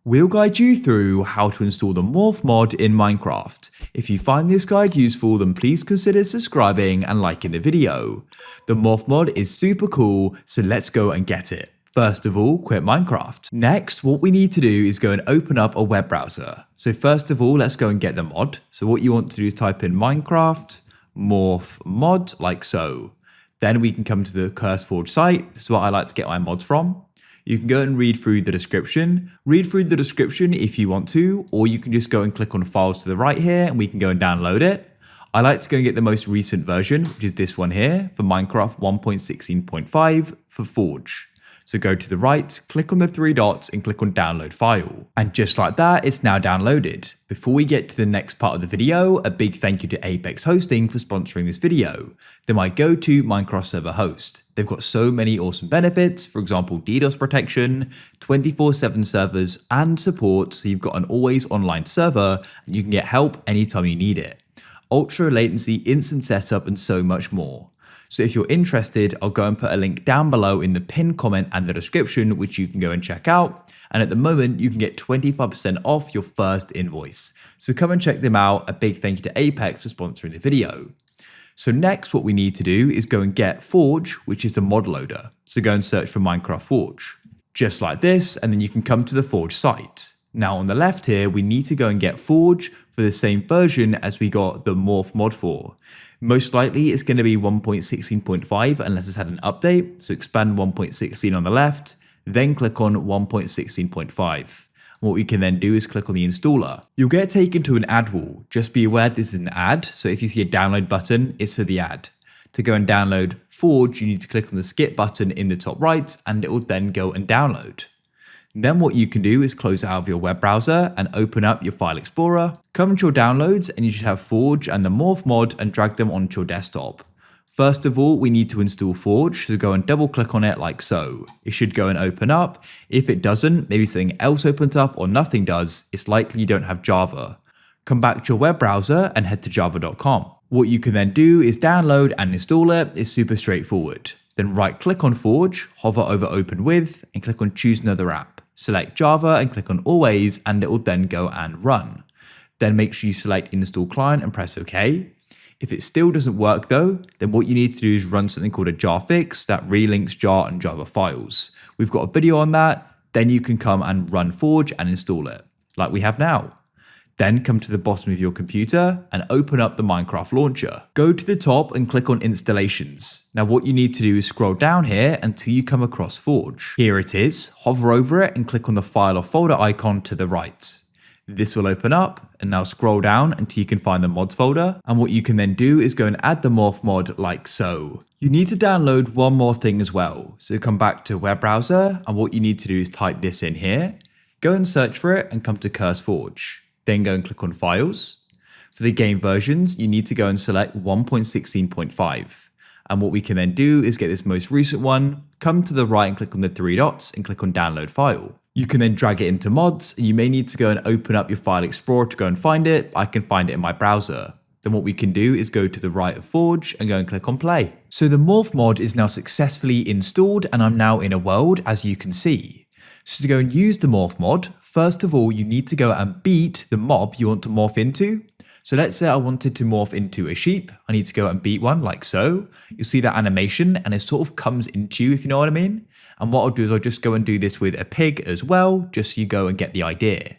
We'll guide you through how to install the Morph mod in Minecraft. If you find this guide useful, then please consider subscribing and liking the video. The Morph mod is super cool, so let's go and get it. First of all, quit Minecraft. Next, what we need to do is go and open up a web browser. So first of all, let's go and get the mod. So what you want to do is type in Minecraft, Morph mod, like so. Then we can come to the CurseForge site. This is what I like to get my mods from. You can go and read through the description. Read through the description if you want to, or you can just go and click on files to the right here and we can go and download it. I like to go and get the most recent version, which is this one here for Minecraft 1.16.5 for Forge. So go to the right, click on the three dots and click on download file. And just like that, it's now downloaded. Before we get to the next part of the video, a big thank you to Apex Hosting for sponsoring this video. They're my go-to Minecraft server host. They've got so many awesome benefits, for example, DDoS protection, 24/7 servers and support, so you've got an always online server and you can get help anytime you need it. Ultra latency, instant setup and so much more. So if you're interested, I'll go and put a link down below in the pinned comment and the description, which you can go and check out. And at the moment, you can get 25% off your first invoice. So come and check them out. A big thank you to Apex for sponsoring the video. So next, what we need to do is go and get Forge, which is the mod loader. So go and search for Minecraft Forge. Just like this, and then you can come to the Forge site. Now on the left here, we need to go and get Forge for the same version as we got the Morph mod for. Most likely it's going to be 1.16.5 unless it's had an update, so expand 1.16 on the left, then click on 1.16.5. What we can then do is click on the installer. You'll get taken to an ad wall. Just be aware this is an ad, so if you see a download button, it's for the ad. To go and download Forge, you need to click on the skip button in the top right and it will then go and download. Then what you can do is close out of your web browser and open up your file explorer. Come to your downloads and you should have Forge and the Morph mod and drag them onto your desktop. First of all, we need to install Forge, so go and double click on it like so. It should go and open up. If it doesn't, maybe something else opens up or nothing does, it's likely you don't have Java. Come back to your web browser and head to java.com. What you can then do is download and install it. It's super straightforward. Then right click on Forge, hover over open with and click on choose another app. Select Java and click on always and it will then go and run. Then make sure you select install client and press OK. If it still doesn't work though, then what you need to do is run something called a jar fix that relinks jar and Java files. We've got a video on that. Then you can come and run Forge and install it like we have now. Then come to the bottom of your computer and open up the Minecraft launcher. Go to the top and click on installations. Now what you need to do is scroll down here until you come across Forge. Here it is, hover over it and click on the file or folder icon to the right. This will open up and now scroll down until you can find the mods folder. And what you can then do is go and add the Morph mod like so. You need to download one more thing as well. So come back to a web browser and what you need to do is type this in here. Go and search for it and come to CurseForge. Then go and click on Files. For the game versions, you need to go and select 1.16.5. And what we can then do is get this most recent one, come to the right and click on the three dots and click on Download File. You can then drag it into mods. You may need to go and open up your file explorer to go and find it. I can find it in my browser. Then what we can do is go to the right of Forge and go and click on Play. So the Morph mod is now successfully installed and I'm now in a world, as you can see. So to go and use the Morph mod, first of all, you need to go and beat the mob you want to morph into. So let's say I wanted to morph into a sheep. I need to go and beat one like so. You'll see that animation and it sort of comes into you, if you know what I mean. And what I'll do is I'll just go and do this with a pig as well, just so you go and get the idea.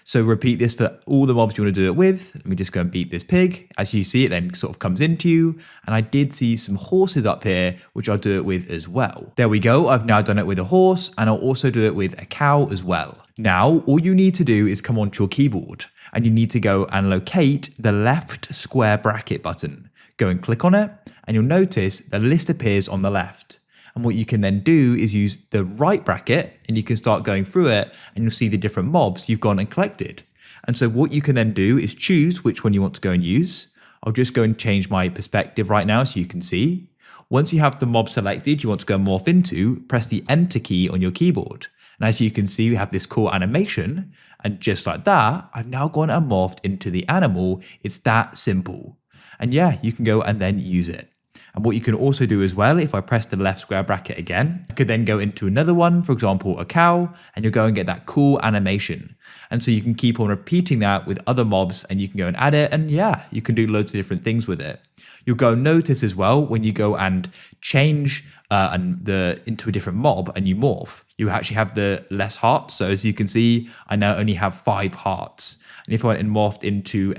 So repeat this for all the mobs you want to do it with. Let me just go and beat this pig. As you see, it then sort of comes into you. And I did see some horses up here, which I'll do it with as well. There we go. I've now done it with a horse and I'll also do it with a cow as well. Now, all you need to do is come onto your keyboard and you need to go and locate the left square bracket button. Go and click on it and you'll notice the list appears on the left. And what you can then do is use the right bracket and you can start going through it and you'll see the different mobs you've gone and collected. And so what you can then do is choose which one you want to go and use. I'll just go and change my perspective right now so you can see. Once you have the mob selected you want to go and morph into, press the enter key on your keyboard. And as you can see, we have this cool animation. And just like that, I've now gone and morphed into the animal. It's that simple. And yeah, you can go and then use it. And what you can also do as well, if I press the left square bracket again, I could then go into another one, for example, a cow, and you'll go and get that cool animation. And so you can keep on repeating that with other mobs, and you can go and add it, and yeah, you can do loads of different things with it. You'll go notice as well when you go and change into a different mob and you morph, you actually have the less hearts. So as you can see, I now only have 5 hearts. And if I went and morphed into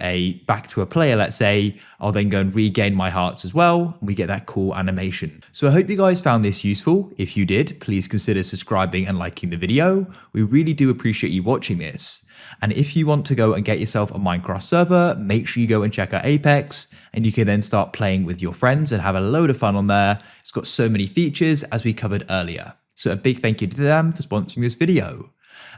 back to a player, let's say, I'll then go and regain my hearts as well, and we get that cool animation. So I hope you guys found this useful. If you did, please consider subscribing and liking the video. We really do appreciate you watching this. And if you want to go and get yourself a Minecraft server, make sure you go and check out Apex, and you can then start playing with your friends and have a load of fun on there. It's got so many features, as we covered earlier. So a big thank you to them for sponsoring this video.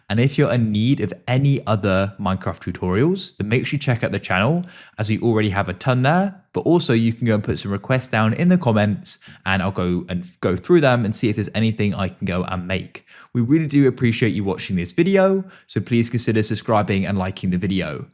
And if you're in need of any other Minecraft tutorials, then make sure you check out the channel, as we already have a ton there. But also you can go and put some requests down in the comments, and I'll go through them and see if there's anything I can go and make. We really do appreciate you watching this video, so please consider subscribing and liking the video.